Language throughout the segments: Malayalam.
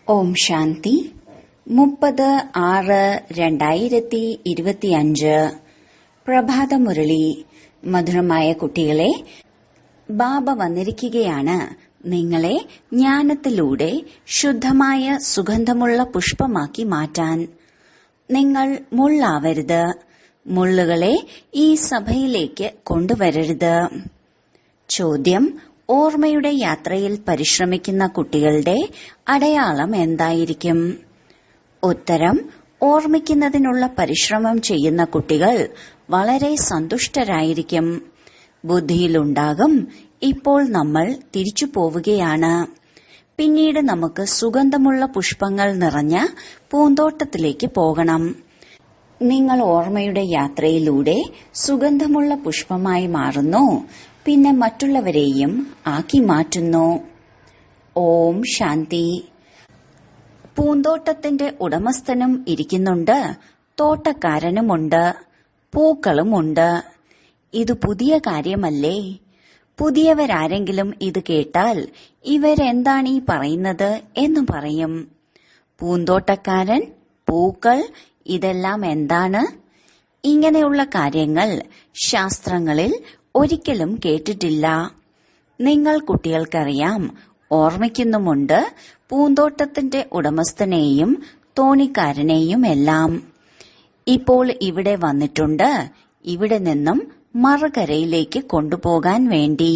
ഓം ശാന്തി 30/6/2025 പ്രഭാതമുരളി. മധുരമായ കുട്ടികളെ, ബാബ വന്നിരിക്കുകയാണ് നിങ്ങളെ ജ്ഞാനത്തിലൂടെ ശുദ്ധമായ സുഗന്ധമുള്ള പുഷ്പമാക്കി മാറ്റാൻ. നിങ്ങൾ മുള്ളാവരുത്. മുള്ളുകളെ ഈ സഭയിലേക്ക് കൊണ്ടുവരരുത്. ചോദ്യം: ഓർമ്മയുടെ യാത്രയിൽ പരിശ്രമിക്കുന്ന കുട്ടികളുടെ അടയാളം എന്തായിരിക്കും? ഉത്തരം: ഓർമ്മിക്കുന്നതിനുള്ള പരിശ്രമം ചെയ്യുന്ന കുട്ടികൾ വളരെ സന്തുഷ്ടരായിരിക്കും. ബുദ്ധിയിലുണ്ടാകും, ഇപ്പോൾ നമ്മൾ തിരിച്ചു പോവുകയാണ്. പിന്നീട് നമുക്ക് സുഗന്ധമുള്ള പുഷ്പങ്ങൾ നിറഞ്ഞ പൂന്തോട്ടത്തിലേക്ക് പോകണം. നിങ്ങൾ ഓർമ്മയുടെ യാത്രയിലൂടെ സുഗന്ധമുള്ള പുഷ്പമായി മാറുന്നു, പിന്നെ മറ്റുള്ളവരെയും ആക്കി മാറ്റുന്നു. ഓം ശാന്തി. പൂന്തോട്ടത്തിന്റെ ഉടമസ്ഥനും ഇരിക്കുന്നുണ്ട്, തോട്ടക്കാരനുമുണ്ട്, പൂക്കളുമുണ്ട്. ഇത് പുതിയ കാര്യമല്ലേ? പുതിയവരാരെങ്കിലും ഇത് കേട്ടാൽ ഇവരെന്താണീ പറയുന്നത് എന്ന് പറയും. പൂന്തോട്ടക്കാരൻ, പൂക്കൾ, ഇതെല്ലാം എന്താണ്? ഇങ്ങനെയുള്ള കാര്യങ്ങൾ ശാസ്ത്രങ്ങളിൽ ഒരിക്കലും കേട്ടിട്ടില്ല. നിങ്ങൾ കുട്ടികൾക്കറിയാം, ഓർമ്മിക്കുന്നുമുണ്ട് പൂന്തോട്ടത്തിന്റെ ഉടമസ്ഥനെയും തോണിക്കാരനെയും എല്ലാം. ഇപ്പോൾ ഇവിടെ വന്നിട്ടുണ്ട്, ഇവിടെ നിന്നും മറുകരയിലേക്ക് കൊണ്ടുപോകാൻ വേണ്ടി.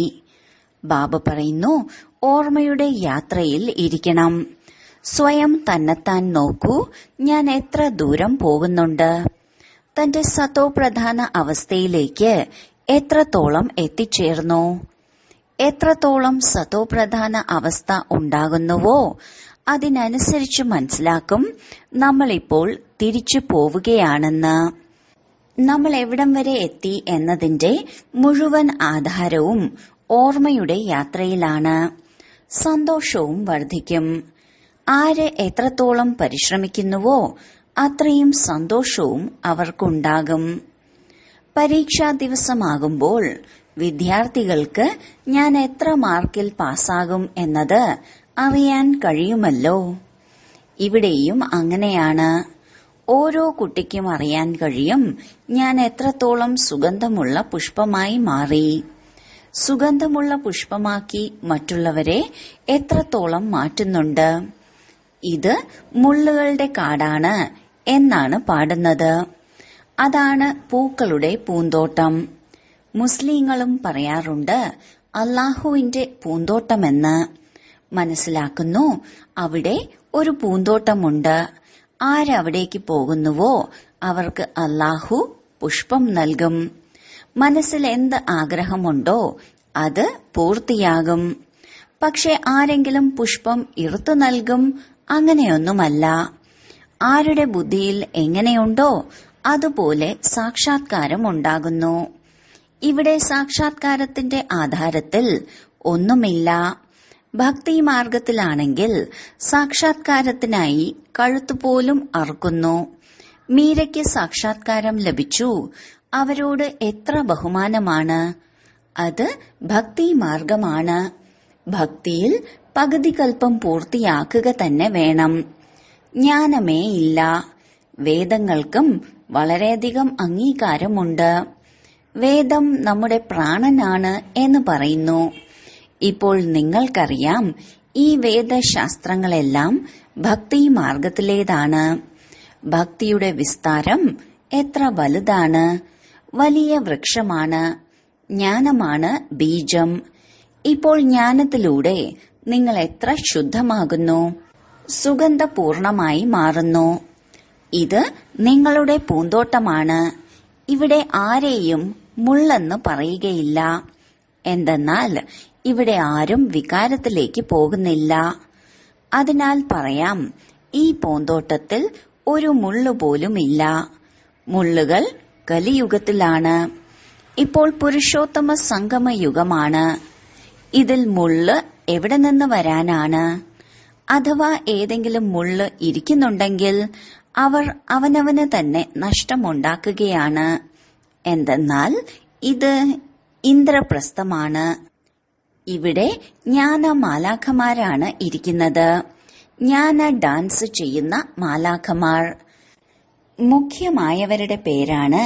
ബാബ പറയുന്നു, ഓർമ്മയുടെ യാത്രയിൽ ഇരിക്കണം. സ്വയം തന്നെത്താൻ നോക്കൂ, ഞാൻ എത്ര ദൂരം പോകുന്നുണ്ട്. തന്റെ സതോപ്രധാന അവസ്ഥയിലേക്ക് എത്രത്തോളം എത്തിച്ചേർന്നു. എത്രത്തോളം സതോപ്രധാന അവസ്ഥ ഉണ്ടാകുന്നുവോ അതിനനുസരിച്ച് മനസ്സിലാക്കും നമ്മളിപ്പോൾ തിരിച്ചു പോവുകയാണെന്ന്. നമ്മൾ എവിടം വരെ എത്തി എന്നതിന്റെ മുഴുവൻ ആധാരവും ഓർമ്മയുടെ യാത്രയിലാണ്. സന്തോഷവും വർദ്ധിക്കും. ആര് എത്രത്തോളം പരിശ്രമിക്കുന്നുവോ അത്രയും സന്തോഷവും അവർക്കുണ്ടാകും. പരീക്ഷാ ദിവസമാകുമ്പോൾ വിദ്യാർത്ഥികൾക്ക് ഞാൻ എത്ര മാർക്കിൽ പാസ്സാകും എന്നത് അറിയാൻ കഴിയുമല്ലോ. ഇവിടെയും അങ്ങനെയാണ്. ഓരോ കുട്ടിക്കും അറിയാൻ കഴിയും ഞാൻ എത്രത്തോളം സുഗന്ധമുള്ള പുഷ്പമായി മാറി. സുഗന്ധമുള്ള പുഷ്പമാക്കി മറ്റുള്ളവരെ എത്രത്തോളം മാറ്റുന്നുണ്ട്. ഇത് മുള്ളുകളുടെ കാടാണ് എന്നാണ് പാടുന്നത്. അതാണ് പൂക്കളുടെ പൂന്തോട്ടം. മുസ്ലിങ്ങളും പറയാറുണ്ട് അല്ലാഹുവിന്റെ പൂന്തോട്ടമെന്ന്. മനസ്സിലാക്കുന്നു, അവിടെ ഒരു പൂന്തോട്ടമുണ്ട്. ആരവിടേക്ക് പോകുന്നുവോ അവർക്ക് അല്ലാഹു പുഷ്പം നൽകും. മനസ്സിൽ എന്ത് ആഗ്രഹമുണ്ടോ അത് പൂർത്തിയാകും. പക്ഷെ ആരെങ്കിലും പുഷ്പം ഇറുത്തു നൽകും? അങ്ങനെയൊന്നുമല്ല. ആരുടെ ബുദ്ധിയിൽ എങ്ങനെയുണ്ടോ അതുപോലെ സാക്ഷാത്കാരം ഉണ്ടാകുന്നു. ഇവിടെ സാക്ഷാത്കാരത്തിന്റെ ആധാരത്തിൽ ഒന്നുമില്ല. ഭക്തി മാർഗത്തിലാണെങ്കിൽ സാക്ഷാത്കാരത്തിനായി കഴുത്തുപോലും അറുക്കുന്നു. മീരയ്ക്ക് സാക്ഷാത്കാരം ലഭിച്ചു. അവരോട് എത്ര ബഹുമാനമാണ്. അത് ഭക്തി മാർഗമാണ്. ഭക്തിയിൽ പകുതി കൽപ്പം പൂർത്തിയാക്കുക തന്നെ വേണം. ജ്ഞാനമേ ഇല്ല. വേദങ്ങൾക്കും വളരെയധികം അംഗീകാരമുണ്ട്. വേദം നമ്മുടെ പ്രാണനാണ് എന്ന് പറയുന്നു. ഇപ്പോൾ നിങ്ങൾക്കറിയാം, ഈ വേദശാസ്ത്രങ്ങളെല്ലാം ഭക്തി മാർഗത്തിലേതാണ്. ഭക്തിയുടെ വിസ്താരം എത്ര വലുതാണ്. വലിയ വൃക്ഷമാണ്. ജ്ഞാനമാണ് ബീജം. ഇപ്പോൾ ജ്ഞാനത്തിലൂടെ നിങ്ങൾ എത്ര ശുദ്ധമാകുന്നു, സുഗന്ധപൂർണമായി മാറുന്നു. ഇത് നിങ്ങളുടെ പൂന്തോട്ടമാണ്. ഇവിടെ ആരെയും മുള്ളെന്ന് പറയുകയില്ല. എന്തെന്നാൽ ഇവിടെ ആരും വികാരത്തിലേക്ക് പോകുന്നില്ല. അതിനാൽ പറയാം, ഈ പൂന്തോട്ടത്തിൽ ഒരു മുള്ളുപോലുമില്ല. മുള്ളുകൾ കലിയുഗത്തിലാണ്. ഇപ്പോൾ പുരുഷോത്തമ സംഗമയുഗമാണ്. ഇതിൽ മുള്ള് എവിടെ നിന്ന് വരാനാണ്? അഥവാ ഏതെങ്കിലും മുള്ള് ഇരിക്കുന്നുണ്ടെങ്കിൽ അവർ അവനവന് തന്നെ നഷ്ടമുണ്ടാക്കുകയാണ്. എന്തെന്നാൽ ഇത് ഇന്ദ്രപ്രസ്ഥമാണ്. ഇവിടെ ജ്ഞാനമാലാഖമാരാണ് ഇരിക്കുന്നത്. ജ്ഞാന ഡാൻസ് ചെയ്യുന്ന മാലാഖമാർ. മുഖ്യമായവരുടെ പേരാണ്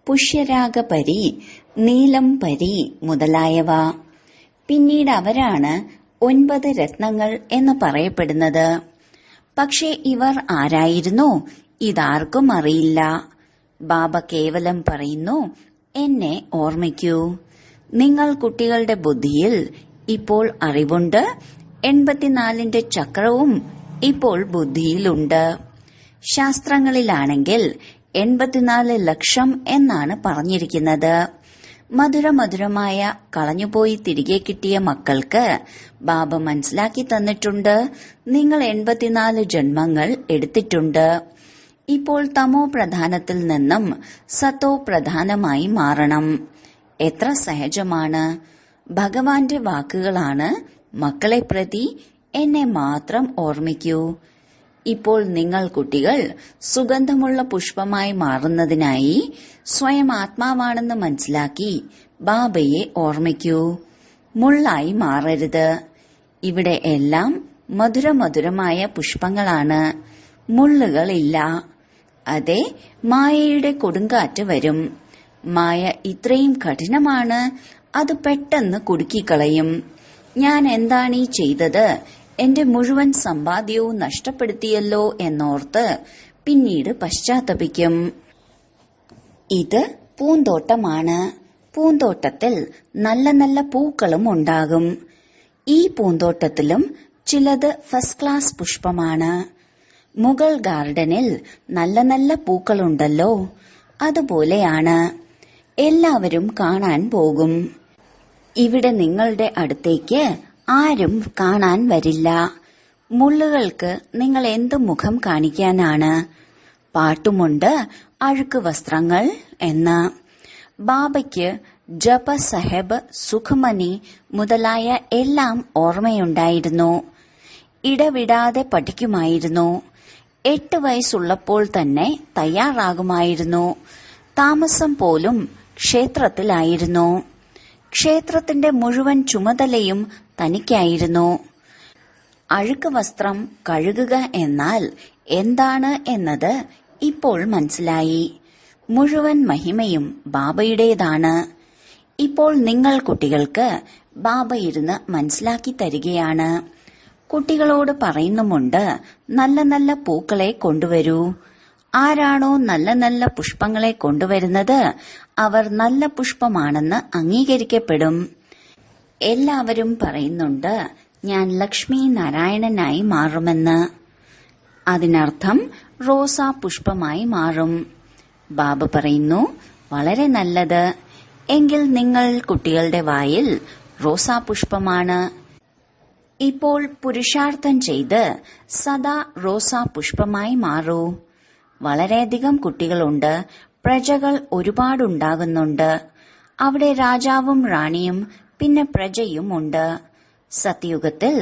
പുഷ്യരാഗപരി, നീലംപരി മുതലായവ. പിന്നീട് അവരാണ് 9 രത്നങ്ങൾ എന്ന് പറയപ്പെടുന്നത്. പക്ഷേ ഇവർ ആരായിരുന്നു? ഇതാർക്കും അറിയില്ല. ബാബ കേവലം പറയുന്നു, എന്നെ ഓർമ്മിക്കൂ. നിങ്ങൾ കുട്ടികളുടെ ബുദ്ധിയിൽ ഇപ്പോൾ അറിവുണ്ട്. 84ന്റെ ചക്രവും ഇപ്പോൾ ബുദ്ധിയിലുണ്ട്. ശാസ്ത്രങ്ങളിലാണെങ്കിൽ 84 ലക്ഷം എന്നാണ് പറഞ്ഞിരിക്കുന്നത്. മധുരമധുരമായ കളഞ്ഞുപോയി തിരികെ കിട്ടിയ മക്കൾക്ക് ബാബ മനസ്സിലാക്കി തന്നിട്ടുണ്ട്, നിങ്ങൾ 84 ജന്മങ്ങൾ എടുത്തിട്ടുണ്ട്. ഇപ്പോൾ തമോ പ്രധാനത്തിൽ നിന്നും സത്തോ പ്രധാനമായി മാറണം. എത്ര സഹജമാണ്. ഭഗവാന്റെ വാക്കുകളാണ്, മക്കളെ പ്രതി എന്നെ മാത്രം ഓർമ്മിക്കൂ. ഇപ്പോൾ നിങ്ങൾ കുട്ടികൾ സുഗന്ധമുള്ള പുഷ്പമായി മാറുന്നതിനായി സ്വയം ആത്മാവാണെന്ന് മനസ്സിലാക്കി ബാബയെ ഓർമ്മിക്കൂ. മുള്ളായി മാറരുത്. ഇവിടെ എല്ലാം മധുരമധുരമായ പുഷ്പങ്ങളാണ്, മുള്ളുകളില്ല. അതെ, മായയുടെ കൊടുങ്കാറ്റ് വരും. മായ ഇത്രയും കഠിനമാണ്, അത് പെട്ടെന്ന് കുടുക്കിക്കളയും. ഞാൻ എന്താണീ ചെയ്തത്, എന്റെ മുഴുവൻ സമ്പാദ്യവും നഷ്ടപ്പെടുത്തിയല്ലോ എന്നോർത്ത് പിന്നീട് പശ്ചാത്തപിക്കും. ഇത് പൂന്തോട്ടമാണ്. പൂന്തോട്ടത്തിൽ നല്ല നല്ല പൂക്കളും ഉണ്ടാകും. ഈ പൂന്തോട്ടത്തിലും ചിലത് ഫസ്റ്റ് ക്ലാസ് പുഷ്പമാണ്. മുഗൾ ഗാർഡനിൽ നല്ല നല്ല പൂക്കളുണ്ടല്ലോ, അതുപോലെയാണ്. എല്ലാവരും കാണാൻ പോകും. ഇവിടെ നിങ്ങളുടെ അടുത്തേക്ക് ആരും കാണാൻ വരില്ല. മുള്ളുകൾക്ക് നിങ്ങൾ എന്ത് മുഖം കാണിക്കാനാണ്? പാട്ടുമുണ്ട് അഴുക്ക് വസ്ത്രങ്ങൾ എന്ന്. ബാബയ്ക്ക് ജപ സാഹേബ്, സുഖമണി മുതലായ എല്ലാം ഓർമ്മയുണ്ടായിരുന്നു. ഇടവിടാതെ പഠിക്കുമായിരുന്നു. 8 വയസ്സുള്ളപ്പോൾ തന്നെ തയ്യാറാകുമായിരുന്നു. താമസം പോലും ക്ഷേത്രത്തിലായിരുന്നു. ക്ഷേത്രത്തിന്റെ മുഴുവൻ ചുമതലയും തനിക്കായിരുന്നു. അഴുക്ക് വസ്ത്രം കഴുകുക എന്നാൽ എന്താണ് എന്നത് ഇപ്പോൾ മനസ്സിലായി. മുഴുവൻ മഹിമയും ബാബയുടേതാണ്. ഇപ്പോൾ നിങ്ങൾ കുട്ടികൾക്ക് ബാബ ഇരുന്ന് മനസ്സിലാക്കി തരികയാണ്. കുട്ടികളോട് പറയുന്നുമുണ്ട്, നല്ല നല്ല പൂക്കളെ കൊണ്ടുവരൂ. ആരാണോ നല്ല നല്ല പുഷ്പങ്ങളെ കൊണ്ടുവരുന്നത് അവർ നല്ല പുഷ്പമാണെന്ന് അംഗീകരിക്കപ്പെടും. എല്ലാവരും പറയുന്നുണ്ട്, ഞാൻ ലക്ഷ്മി നാരായണനായി മാറുമെന്ന്. അതിനർത്ഥം റോസാ പുഷ്പമായി മാറും. ബാബ പറയുന്നു, വളരെ നല്ലത്. എങ്കിൽ നിങ്ങൾ കുട്ടികളുടെ വായിൽ റോസാ പുഷ്പമാണ്. ഇപ്പോൾ പുരുഷാർത്ഥം ചെയ്ത് സദാ റോസാ പുഷ്പമായി മാറൂ. വളരെയധികം കുട്ടികളുണ്ട്. പ്രജകൾ ഒരുപാടുണ്ടാകുന്നുണ്ട്. അവിടെ രാജാവും റാണിയും പിന്നെ പ്രജയും ഉണ്ട്. സത്യയുഗത്തിൽ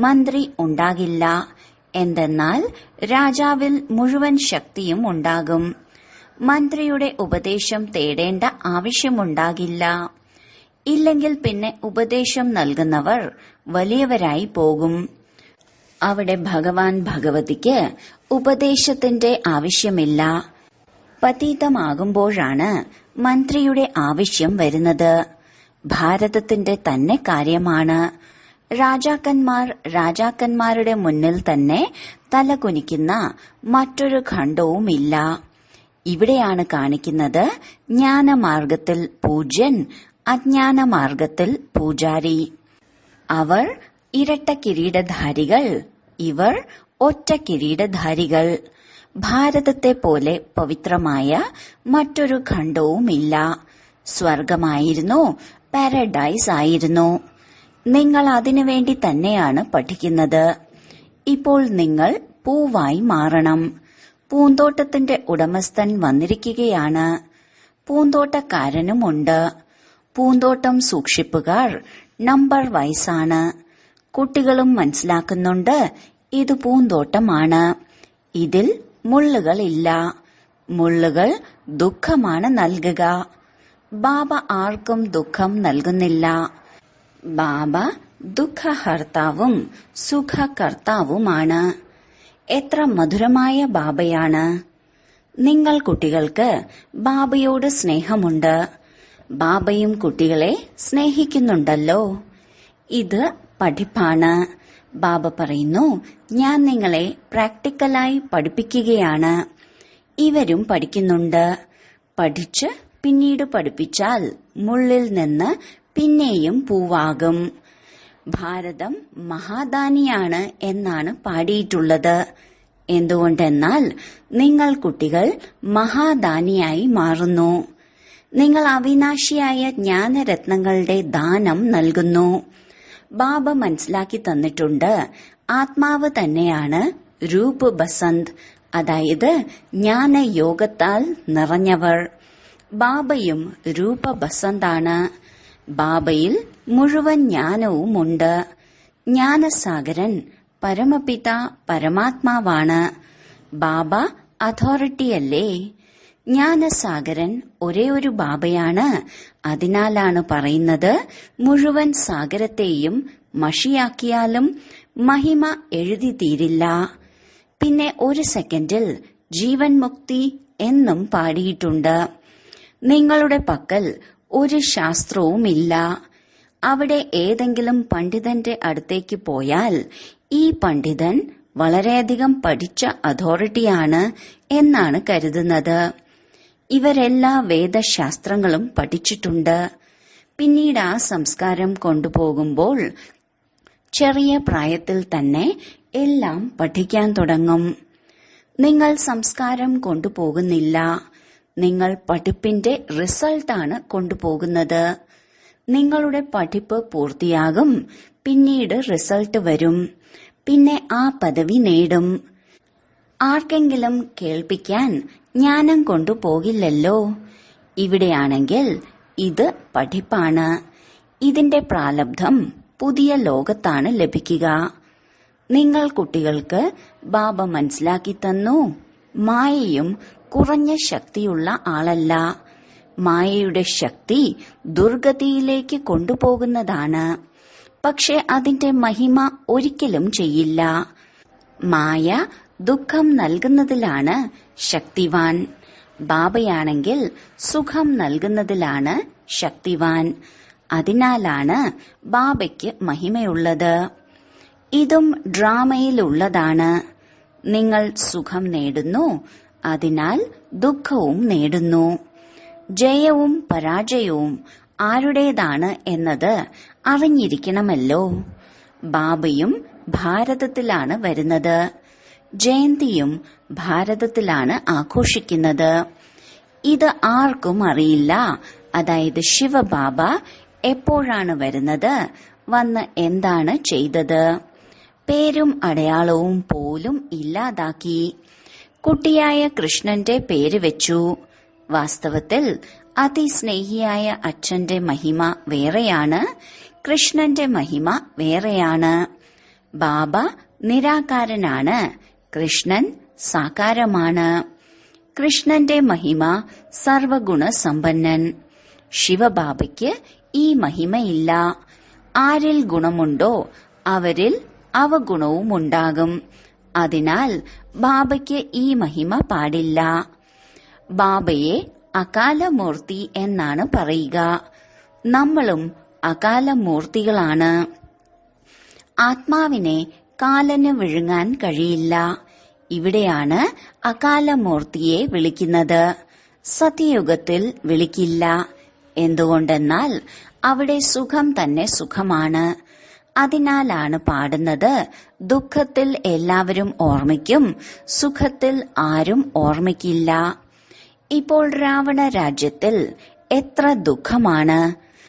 മന്ത്രി ഉണ്ടാകില്ല. എന്തെന്നാൽ രാജാവിൽ മുഴുവൻ ശക്തിയും ഉണ്ടാകും. മന്ത്രിയുടെ ഉപദേശം തേടേണ്ട ആവശ്യമുണ്ടാകില്ല. ഇല്ലെങ്കിൽ പിന്നെ ഉപദേശം നൽകുന്നവർ വലിയവരായി പോകും. അവിടെ ഭഗവാൻ ഭഗവതിക്ക് ഉപദേശത്തിന്റെ ആവശ്യമില്ല. പതീതമാകുമ്പോഴാണ് മന്ത്രിയുടെ ആവശ്യം വരുന്നത്. ഭാരതത്തിന്റെ തന്നെ കാര്യമാണ്. രാജാക്കന്മാർ രാജാക്കന്മാരുടെ മുന്നിൽ തന്നെ തലകുനിക്കുന്ന മറ്റൊരു ഖണ്ഡവുമില്ല. ഇവിടെയാണ് കാണിക്കുന്നത് ജ്ഞാനമാർഗത്തിൽ പൂജ്യൻ, അജ്ഞാനമാർഗത്തിൽ പൂജാരി. അവർ ഇരട്ട കിരീടധാരികൾ, ഇവർ ഒറ്റ കിരീടധാരികൾ. ഭാരതത്തെ പോലെ പവിത്രമായ മറ്റൊരു ഖണ്ഡവുമില്ല. സ്വർഗമായിരുന്നു, പാരഡൈസ് ആയിരുന്നു. നിങ്ങൾ അതിനുവേണ്ടി തന്നെയാണ് പഠിക്കുന്നത്. ഇപ്പോൾ നിങ്ങൾ പൂവായി മാറണം. പൂന്തോട്ടത്തിന്റെ ഉടമസ്ഥൻ വന്നിരിക്കുകയാണ്. പൂന്തോട്ടക്കാരനുമുണ്ട്. പൂന്തോട്ടം സൂക്ഷിപ്പുകാർ നമ്പർ വൈസാണ്. കുട്ടികളും മനസ്സിലാക്കുന്നുണ്ട്, ഇത് പൂന്തോട്ടമാണ്. ഇതിൽ മുള്ളുകളില്ല. മുള്ളുകൾ ദുഃഖമാണ് നൽകുക. ബാബ ആർക്കും ദുഃഖം നൽകുന്നില്ല. ബാബ ദുഃഖഹർത്താവും സുഖകർത്താവുമാണ്. എത്ര മധുരമായ ബാബയാണ്. നിങ്ങൾ കുട്ടികൾക്ക് ബാബയോട് സ്നേഹമുണ്ട്. ബാബയും കുട്ടികളെ സ്നേഹിക്കുന്നുണ്ടല്ലോ. ഇത് പഠിപ്പാണ്. ബാബ പറയുന്നു, ഞാൻ നിങ്ങളെ പ്രാക്ടിക്കലായി പഠിപ്പിക്കുകയാണ്. ഇവരും പഠിക്കുന്നുണ്ട്. പഠിച്ച് പിന്നീട് പഠിപ്പിച്ചാൽ മുള്ളിൽ നിന്ന് പിന്നെയും പൂവാകും. ഭാരതം മഹാദാനിയാണ് എന്നാണ് പാടിയിട്ടുള്ളത്. എന്തുകൊണ്ടെന്നാൽ നിങ്ങൾ കുട്ടികൾ മഹാദാനിയായി മാറുന്നു. നിങ്ങൾ അവിനാശിയായ ജ്ഞാനരത്നങ്ങളുടെ ദാനം നൽകുന്നു. ബാബ മനസ്സിലാക്കി തന്നിട്ടുണ്ട്, ആത്മാവ് തന്നെയാണ് രൂപ് ബസന്ത്, അതായത് ജ്ഞാനയോഗത്താൽ നിറഞ്ഞവർ. ബാബയും രൂപ ബസന്താണ്. ബാബയിൽ മുഴുവൻ ജ്ഞാനവുമുണ്ട്. ജ്ഞാനസാഗരൻ പരമപിത പരമാത്മാവാണ്. ബാബ അതോറിറ്റിയല്ലേ. ജ്ഞാനസാഗരൻ ഒരേ ഒരു ബാബയാണ്. അതിനാലാണ് പറയുന്നത്, മുഴുവൻ സാഗരത്തെയും മഷിയാക്കിയാലും മഹിമ എഴുതി തീരില്ല. പിന്നെ ഒരു സെക്കൻഡിൽ ജീവൻ മുക്തി എന്നും പാടിയിട്ടുണ്ട്. നിങ്ങളുടെ പക്കൽ ഒരു ശാസ്ത്രവുമില്ല. അവിടെ ഏതെങ്കിലും പണ്ഡിതന്റെ അടുത്തേക്ക് പോയാൽ ഈ പണ്ഡിതൻ വളരെയധികം പഠിച്ച അതോറിറ്റിയാണ് എന്നാണ് കരുതുന്നത്. ഇവരെല്ലാ വേദശാസ്ത്രങ്ങളും പഠിച്ചിട്ടുണ്ട്. പിന്നീട് ആ സംസ്കാരം കൊണ്ടുപോകുമ്പോൾ ചെറിയ പ്രായത്തിൽ തന്നെ എല്ലാം പഠിക്കാൻ തുടങ്ങും. നിങ്ങൾ സംസ്കാരം കൊണ്ടുപോകുന്നില്ല. നിങ്ങൾ പഠിപ്പിന്റെ റിസൾട്ടാണ് കൊണ്ടുപോകുന്നത്. നിങ്ങളുടെ പഠിപ്പ് പൂർത്തിയാകും. പിന്നീട് റിസൾട്ട് വരും. പിന്നെ ആ പദവി നേടും. ആർക്കെങ്കിലും കേൾപ്പിക്കാൻ ജ്ഞാനം കൊണ്ടുപോകില്ലല്ലോ. ഇവിടെയാണെങ്കിൽ ഇത് പഠിപ്പാണ്. ഇതിന്റെ പ്രാലബ്ധം പുതിയ ലോകത്താണ് ലഭിക്കുക. നിങ്ങൾ കുട്ടികൾക്ക് ബാബ മനസ്സിലാക്കി തന്നു, മായയും കുറഞ്ഞ ശക്തിയുള്ള ആളല്ല. മായയുടെ ശക്തി ദുർഗതിയിലേക്ക് കൊണ്ടുപോകുന്നതാണ്. പക്ഷെ അതിന്റെ മഹിമ ഒരിക്കലും ചെയ്യില്ല. മായ ദുഃഖം നൽകുന്നതിലാണ് ശക്തിവാൻ. ബാബയാണെങ്കിൽ സുഖം നൽകുന്നതിലാണ് ശക്തിവാൻ. അതിനാലാണ് ബാബയ്ക്ക് മഹിമയുള്ളത്. ഇതും ഡ്രാമയിലുള്ളതാണ്. നിങ്ങൾ സുഖം നേടുന്നു, അതിനാൽ ദുഃഖവും നേടുന്നു. ജയവും പരാജയവും ആരുടേതാണ് എന്നത് അറിഞ്ഞിരിക്കണമല്ലോ. ബാബയും ഭാരതത്തിലാണ് വരുന്നത്. ജയന്തിയും ഭാരതത്തിലാണ് ആഘോഷിക്കുന്നത്. ഇത് ആർക്കും അറിയില്ല. അതായത് ശിവബാബ എപ്പോഴാണ് വരുന്നത്, വന്ന് എന്താണ് ചെയ്തത്. പേരും അടയാളവും പോലും ഇല്ലാതാക്കി. കുട്ടിയായ കൃഷ്ണന്റെ പേര് വെച്ചു. വാസ്തവത്തിൽ അതിസ്നേഹിയായ അച്ഛന്റെ മഹിമ വേറെയാണ്, കൃഷ്ണന്റെ മഹിമ വേറെയാണ്. ബാബ നിരാകാരനാണ്, കൃഷ്ണൻ സാകാരമാണ്. കൃഷ്ണന്റെ മഹിമ സർവഗുണ സമ്പന്നൻ. ശിവബാബയ്ക്ക് ഈ മഹിമയില്ല. ആരിൽ ഗുണമുണ്ടോ അവരിൽ അവഗുണവുമുണ്ടാകും. അതിനാൽ ബാബയ്ക്ക് ഈ മഹിമ പാടില്ല. ബാബയെ അകാലമൂർത്തി എന്നാണ് പറയുക. നമ്മളും അകാലമൂർത്തികളാണ്. ആത്മാവിനെ കാലന് വിഴുങ്ങാൻ കഴിയില്ല. ഇവിടെയാണ് അകാലമൂർത്തിയെ വിളിക്കുന്നത്. സത്യയുഗത്തിൽ വിളിക്കില്ല. എന്തുകൊണ്ടെന്നാൽ അവിടെ സുഖം തന്നെ സുഖമാണ്. അതിനാലാണ് പാടുന്നത്, ദുഃഖത്തിൽ എല്ലാവരും ഓർമ്മിക്കും, സുഖത്തിൽ ആരും ഓർമ്മിക്കില്ല. ഇപ്പോൾ രാവണ രാജ്യത്തിൽ എത്ര ദുഃഖമാണ്.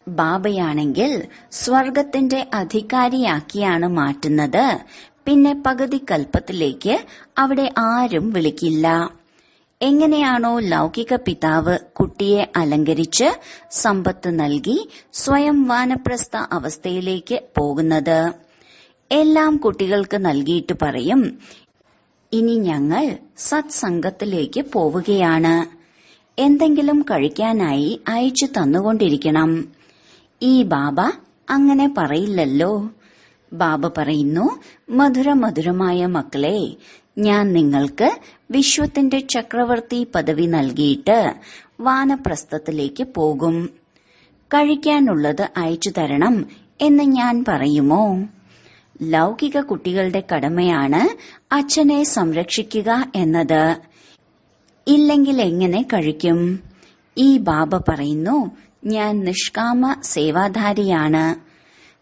ബാബയാണെങ്കിൽ സ്വർഗത്തിന്റെ അധികാരിയാക്കിയാണ് മാറ്റുന്നത്. പിന്നെ പകുതി കൽപ്പത്തിലേക്ക് അവിടെ ആരും വിളിക്കില്ല. എങ്ങനെയാണോ ലൗകിക പിതാവ് കുട്ടിയെ അലങ്കരിച്ച് സമ്പത്ത് നൽകി സ്വയം വാനപ്രസ്ഥ അവസ്ഥയിലേക്ക് പോകുന്നത്, എല്ലാം കുട്ടികൾക്ക് നൽകിയിട്ട് പറയും, ഇനി ഞങ്ങൾ സത്സംഗത്തിലേക്ക് പോവുകയാണ്. എന്തെങ്കിലും കഴിക്കാനായി അയച്ചു തന്നുകൊണ്ടിരിക്കണം. ഈ ബാബ അങ്ങനെ പറയില്ലല്ലോ. ബാബ പറയുന്നു, മധുരമധുരമായ മക്കളെ, ഞാൻ നിങ്ങൾക്ക് വിശ്വത്തിന്റെ ചക്രവർത്തി പദവി നൽകിയിട്ട് വാനപ്രസ്ഥത്തിലേക്ക് പോകും. കഴിക്കാനുള്ളത് അയച്ചു തരണം എന്ന് ഞാൻ പറയുമോ? ലൗകിക കുട്ടികളുടെ കടമയാണ് അച്ഛനെ സംരക്ഷിക്കുക എന്നത്. ഇല്ലെങ്കിൽ എങ്ങനെ കഴിക്കും? ഈ ബാബ പറയുന്നു, ഞാൻ നിഷ്കാമ സേവാധാരിയാണ്.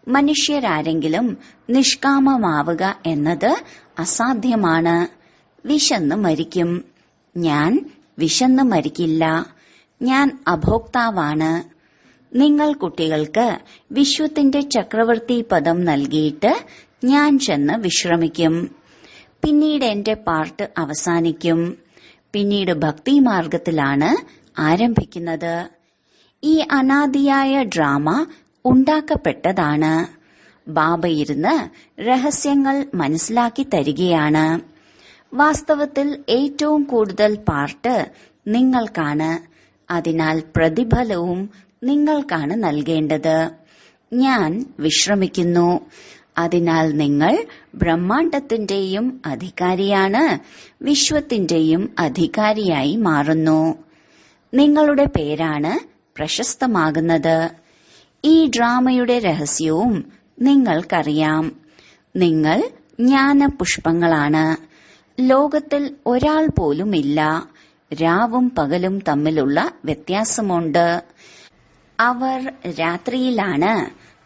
മനുഷ്യരാരെങ്കിലും നിഷ്കാമമാവുക എന്നത് അസാധ്യമാണ്. വിശന്ന് മരിക്കും. ഞാൻ വിശന്ന് മരിക്കില്ല. ഞാൻ അഭോക്താവാണ്. നിങ്ങൾ കുട്ടികൾക്ക് വിശ്വത്തിന്റെ ചക്രവർത്തി പദം നൽകിയിട്ട് ഞാൻ ചെന്ന് വിശ്രമിക്കും. പിന്നീട് എന്റെ പാർട്ട് അവസാനിക്കും. പിന്നീട് ഭക്തിമാർഗത്തിലാണ് ആരംഭിക്കുന്നത്. ഈ അനാദിയായ ഡ്രാമ ഉണ്ടാക്കപ്പെട്ടതാണ്. ബാബ ഇരുന്ന് രഹസ്യങ്ങൾ മനസ്സിലാക്കി തരികയാണ്. വാസ്തവത്തിൽ ഏറ്റവും കൂടുതൽ പാർട്ട് നിങ്ങൾക്കാണ്. അതിനാൽ പ്രതിഫലവും നിങ്ങൾക്കാണ് നൽകേണ്ടത്. ഞാൻ വിശ്രമിക്കുന്നു. അതിനാൽ നിങ്ങൾ ബ്രഹ്മാണ്ടത്തിന്റെയും അധികാരിയാണ്, വിശ്വത്തിന്റെയും അധികാരിയായി മാറുന്നു. നിങ്ങളുടെ പേരാണ് പ്രശസ്തമാകുന്നത്. ഈ ഡ്രാമയുടെ രഹസ്യവും നിങ്ങൾക്കറിയാം. നിങ്ങൾ ജ്ഞാനപുഷ്പങ്ങളാണ്. ലോകത്തിൽ ഒരാൾ പോലുമില്ല. രാവും പകലും തമ്മിലുള്ള വ്യത്യാസമുണ്ട്. അവർ രാത്രിയിലാണ്,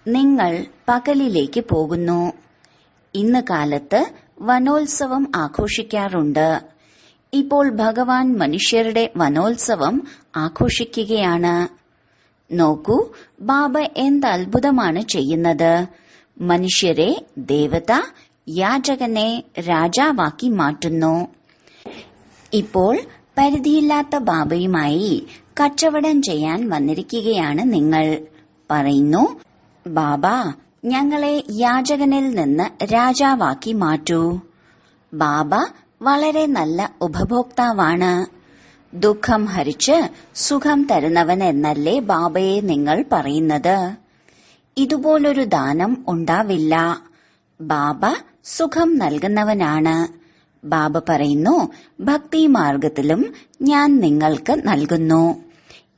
നിങ്ങൾ പകലിലേക്ക് പോകുന്നു. ഇന്ന് കാലത്ത് വനോത്സവം ആഘോഷിക്കാറുണ്ട്. ഇപ്പോൾ ഭഗവാൻ മനുഷ്യരുടെ വനോത്സവം ആഘോഷിക്കുകയാണ്. നോക്കൂ, ബാബ എന്ത് അത്ഭുതമാണ് ചെയ്യുന്നത്. മനുഷ്യരെ ദേവത, യാചകനെ രാജാവാക്കി മാറ്റുന്നു. ഇപ്പോൾ പരിധിയില്ലാത്ത ബാബയുമായി കച്ചവടം ചെയ്യാൻ വന്നിരിക്കുകയാണ് നിങ്ങൾ. പറയുന്നു, ബാബ, ഞങ്ങളെ യാചകനിൽ നിന്ന് രാജാവാക്കി മാറ്റൂ. ബാബ വളരെ നല്ല ഉപഭോക്താവാണ്. ദുഃഖം ഹരിച്ച് സുഖം തരുന്നവൻ എന്നല്ലേ ബാബയെ നിങ്ങൾ പറയുന്നത്? ഇതുപോലൊരു ദാനം ഉണ്ടാവില്ല. ബാബ സുഖം നൽകുന്നവനാണ്. ബാബ പറയുന്നു, ഭക്തിമാർഗത്തിലും ഞാൻ നിങ്ങൾക്ക് നൽകുന്നു.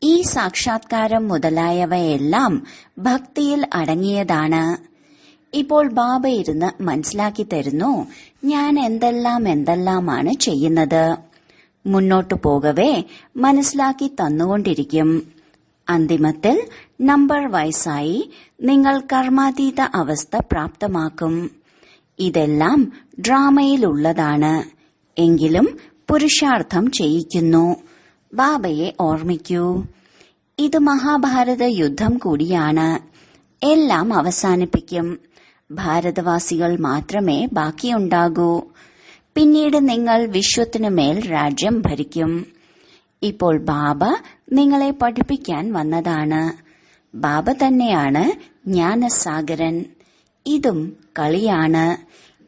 ഈ സാക്ഷാത്കാരം മുതലായവയെല്ലാം ഭക്തിയിൽ അടങ്ങിയതാണ്. ഇപ്പോൾ ബാബ ഇരുന്ന് മനസ്സിലാക്കി തരുന്നു, ഞാൻ എന്തെല്ലാമാണ് ചെയ്യുന്നത്. മുന്നോട്ടു പോകവേ മനസ്സിലാക്കി തന്നുകൊണ്ടിരിക്കും. അന്തിമത്തിൽ നമ്പർ വൈസായി നിങ്ങൾ കർമാതീത അവസ്ഥ പ്രാപ്തമാക്കും. ഇതെല്ലാം ഡ്രാമയിലുള്ളതാണ്. എങ്കിലും പുരുഷാർത്ഥം ചെയ്യിക്കുന്നു. ബാബയെ ഓർമ്മിക്കൂ. ഇത് മഹാഭാരത യുദ്ധം കൂടിയാണ്. എല്ലാം അവസാനിപ്പിക്കും. ഭാരതവാസികൾ മാത്രമേ ബാക്കിയുണ്ടാകൂ. പിന്നീട് നിങ്ങൾ വിശ്വത്തിനു മേൽ രാജ്യം ഭരിക്കും. ഇപ്പോൾ ബാബ നിങ്ങളെ പഠിപ്പിക്കാൻ വന്നതാണ്. ബാബ തന്നെയാണ് ജ്ഞാനസാഗരൻ. ഇതും കളിയാണ്.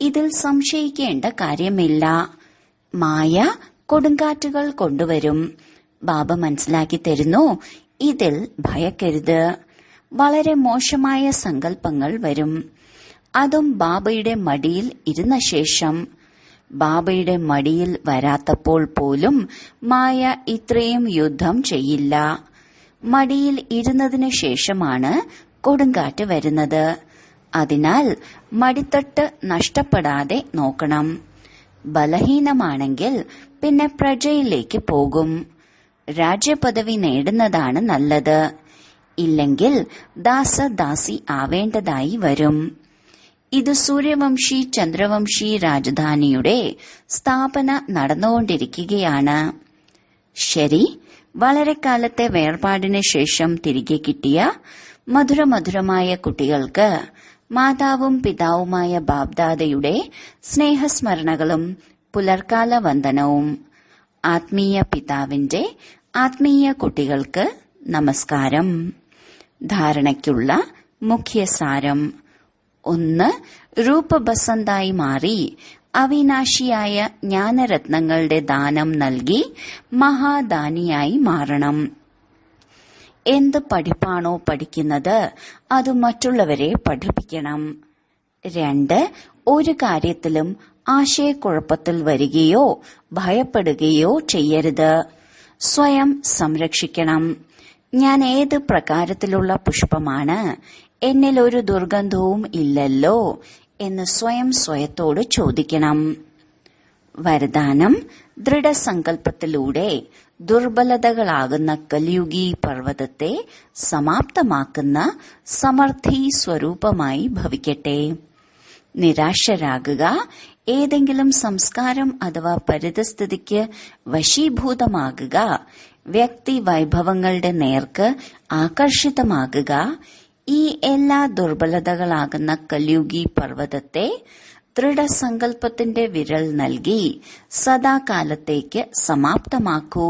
ഇതിൽ സംശയിക്കേണ്ട കാര്യമില്ല. മായ കൊടുങ്കാറ്റുകൾ കൊണ്ടുവരും. ബാബ മനസ്സിലാക്കി തരുന്നു, ഇതിൽ ഭയക്കരുത്. വളരെ മോശമായ സങ്കല്പങ്ങൾ വരും. അതും ബാബയുടെ മടിയിൽ ഇരുന്ന ശേഷം. ബാബയുടെ മടിയിൽ വരാത്തപ്പോൾ പോലും മായ ഇത്രയും യുദ്ധം ചെയ്യില്ല. മടിയിൽ ഇരുന്നതിന് ശേഷമാണ് കൊടുങ്കാറ്റ് വരുന്നത്. അതിനാൽ മടിത്തട്ട് നഷ്ടപ്പെടാതെ നോക്കണം. ബലഹീനമാണെങ്കിൽ പിന്നെ പ്രജയിലേക്ക് പോകും. രാജ്യപദവി നേടുന്നതാണ് നല്ലത്. ഇല്ലെങ്കിൽ ദാസദാസി ആവേണ്ടതായി വരും. ഇത് സൂര്യവംശി ചന്ദ്രവംശി രാജധാനിയുടെ സ്ഥാപന നടന്നുകൊണ്ടിരിക്കുകയാണ്. ശരി, വളരെ കാലത്തെ വേർപാടിന് ശേഷം തിരികെ കിട്ടിയ മധുരമധുരമായ കുട്ടികൾക്ക് മാതാവും പിതാവുമായ ബാബ്ദാദയുടെ സ്നേഹസ്മരണകളും പുലർക്കാല വന്ദനവും. ആത്മീയ പിതാവിന്റെ ആത്മീയ കുട്ടികൾക്ക് നമസ്കാരം. ധാരണയ്ക്കുള്ള മുഖ്യസാരം: 1. രൂപബസന്തായി മാറി അവിനാശിയായ ജ്ഞാനരത്നങ്ങളുടെ ദാനം നൽകി മഹാദാനിയായി മാറണം. എന്ത് പഠിപ്പാണോ പഠിക്കുന്നത് അത് മറ്റുള്ളവരെ പഠിപ്പിക്കണം. 2. ഒരു കാര്യത്തിലും ആശയക്കുഴപ്പത്തിൽ വരികയോ ഭയപ്പെടുകയോ ചെയ്യരുത്. സ്വയം സംരക്ഷിക്കണം. ഞാൻ ഏത് പ്രകാരത്തിലുള്ള പുഷ്പമാണ്, എന്നിൽ ഒരു ദുർഗന്ധവും ഇല്ലല്ലോ എന്ന് സ്വയത്തോട് ചോദിക്കണം. വരദാനം: ദൃഢസങ്കല്പത്തിലൂടെ ദുർബലതകളാകുന്ന കലിയുഗി പർവ്വതത്തെ സമാപ്തമാക്കുന്ന സമർത്ഥി സ്വരൂപമായി ഭവിക്കട്ടെ. നിരാശരാകുക. ഏതെങ്കിലും സംസ്കാരം അഥവാ പരിതസ്ഥിതിക്ക് വശീഭൂതമാകുക. വ്യക്തി വൈഭവങ്ങളുടെ നേർക്ക് ആകർഷിതമാകുക. ഈ എല്ലാ ദുർബലതകളാകുന്ന കലിയുഗി പർവ്വതത്തെ ദൃഢസങ്കല്പത്തിന്റെ വിരൽ നൽകി സദാകാലത്തേക്ക് സമാപ്തമാക്കൂ.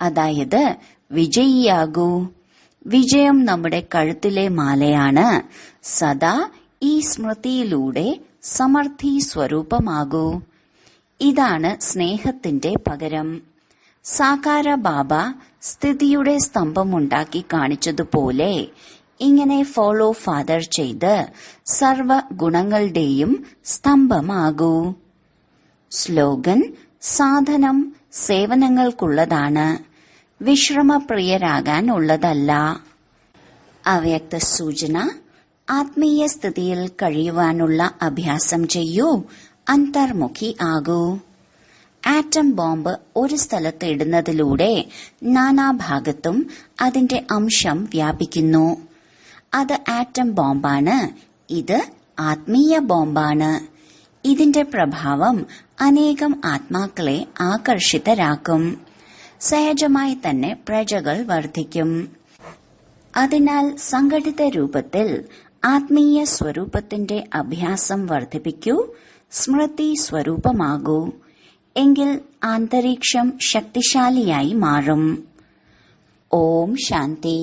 അതായത് വിജയിയാകൂ. വിജയം നമ്മുടെ കഴുത്തിലെ മാലയാണ്. സദാ ഈ സ്മൃതിയിലൂടെ സമർത്ഥി സ്വരൂപമാകൂ. ഇതാണ് സ്നേഹത്തിന്റെ പകരം. സാകാര ബാബ സ്ഥിതിയുടെ സ്തംഭമുണ്ടാക്കി കാണിച്ചതുപോലെ ഇങ്ങനെ ഫോളോ ഫാദർ ചെയ്ത് സർവ ഗുണങ്ങളുടെയും സ്തംഭമാകൂ. സ്ലോഗൻ: സാധനം സേവനങ്ങൾക്കുള്ളതാണ്, വിശ്രമപ്രിയരാകാൻ ഉള്ളതല്ല. അവ്യക്ത സൂചന: ആത്മീയ സ്ഥിതിയിൽ കഴിയുവാനുള്ള അഭ്യാസം ചെയ്യൂ. അന്തർമുഖി ആകൂ. ആറ്റം ബോംബ് ഒരു സ്ഥലത്ത് ഇടുന്നതിലൂടെ നാനാഭാഗത്തും അതിന്റെ അംശം വ്യാപിക്കുന്നു. അത് ആറ്റം ബോംബാണ്. ഇത് ആത്മീയ ബോംബാണ്. ഇതിന്റെ പ്രഭാവം അനേകം ആത്മാക്കളെ ആകർഷിതരാക്കും. സഹജമായി തന്നെ പ്രജകൾ വർദ്ധിക്കും. അതിനാൽ സംഘടിത രൂപത്തിൽ ആത്മീയ സ്വരൂപത്തിന്റെ അഭ്യാസം വർദ്ധിപ്പിക്കൂ. സ്മൃതി സ്വരൂപമാകൂ. എങ്കിൽ അന്തരീക്ഷം ശക്തിശാലിയായി മാറും. ഓം ശാന്തി.